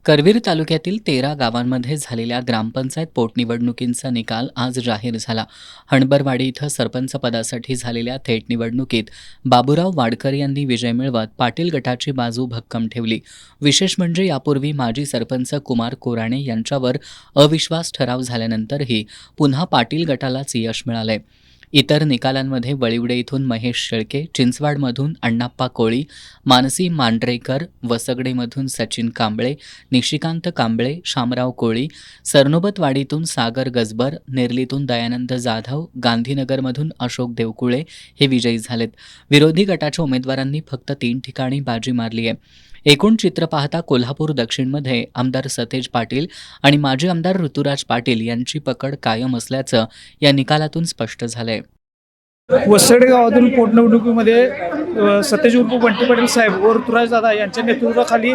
करवीर तालुक्यातील 13 गावांमध्ये झालेल्या ग्रामपंचायत पोटनिवडणुकींचा निकाल आज जाहीर झाला. हणबरवाडी इथं सरपंच पदासाठी झालेल्या थेट निवडणुकीत बाबूराव वाडकर यांनी विजय मिळवत पाटील गटाची बाजू भक्कम ठेवली. विशेष म्हणजे यापूर्वी माजी सरपंच कुमार कोराणे यांच्यावर अविश्वास ठराव झाल्यानंतरही पुन्हा पाटील गटालाच यश मिळालंय. इतर निकालांमध्ये वळिवडे इथून महेश शेळके, चिंचवाडमधून अण्णाप्पा कोळी, मानसी मांढरेकर, वसगडेमधून सचिन कांबळे, निशिकांत कांबळे, शामराव कोळी, सरनोबतवाडीतून सागर गजबर, नेरलीतून दयानंद जाधव, गांधीनगरमधून अशोक देवकुळे हे विजयी झालेत. विरोधी गटाच्या उमेदवारांनी फक्त 3 ठिकाणी बाजी मारली आहे. एकूण चित्र पाहता कोल्हापूर दक्षिणमध्ये आमदार सतेज पाटील आणि माजी आमदार ऋतुराज पाटील यांची पकड कायम असल्याचं या निकालातून स्पष्ट झालंय. वसडे गावातील पोटनिवडणुकीमध्ये सतेज उर्फ बंटी पाटील साहेब व ऋतुराज दादा यांच्या नेतृत्वाखाली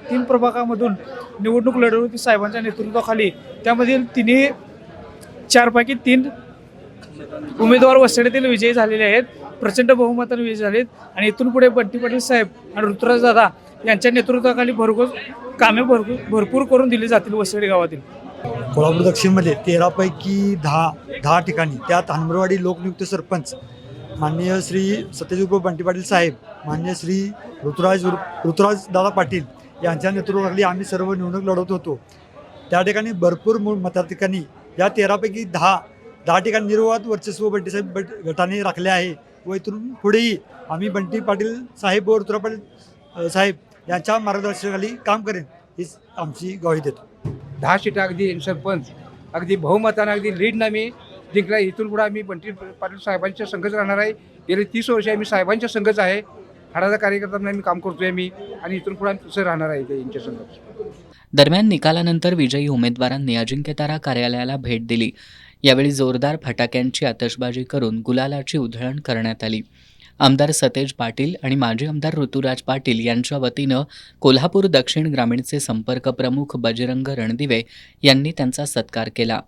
तीन प्रभागामधून निवडणूक लढवली साहेबांच्या नेतृत्वाखाली. त्यामधील तिन्ही 4पैकी 3 उमेदवार वसडेतील विजयी झालेले आहेत. प्रचंड बहुमताने विजयी झालेत आणि इथून पुढे बंटी पाटील साहेब आणि ऋतुराज दादा यांच्या नेतृत्वाखाली भरपूर करून दिली जातील. वसडे गावातील कोल्हापूर दक्षिणमध्ये 13 पैकी 10 ठिकाणी, त्यात हणबरवाडी लोकनियुक्त सरपंच माननीय श्री सतेज उर्फ बंटी पाटील साहेब, माननीय श्री ऋतुराज दादा पाटील यांच्या नेतृत्वाखाली आम्ही सर्व निवडणूक लढवत होतो. त्या ठिकाणी भरपूर मताधिकांनी या 13 पैकी 10 ठिकाणी निर्वाद वर्चस्व बंटी साहेब गटाने राखले आहे व इथून पुढेही आम्ही बंटी पाटील साहेब व ऋतुराज पाटील साहेब यांच्या मार्गदर्शनाखाली काम करेन हीच आमची ग्वाही देतो. 10 सीटा अगदी सरपंच अगदी बहुमतानं अगदी लीडनं आम्ही जिंकला. इथून पुढे आम्ही बंटी पाटील साहेबांच्या संघच राहणार आहे. गेले 30 वर्ष आम्ही साहेबांच्या संघच आहे. हाडाचा कार्यकर्ता म्हणून आम्ही काम करतोय आम्ही आणि इथून पुढे आम्ही तसं राहणार आहे यांच्या संघच. दरम्यान निकालानंतर विजयी उमेदवारांनी अजिंक्यतारा कार्यालयाला भेट दिली. यावेळी जोरदार फटाक्यांची आतषबाजी करून गुलालाची उधळण करण्यात आली. आमदार सतेज पाटील आणि माजी आमदार ऋतुराज पाटील यांच्या वतीनं कोल्हापूर दक्षिण ग्रामीणचे संपर्क प्रमुख बजरंग रणदिवे यांनी त्यांचा सत्कार केला.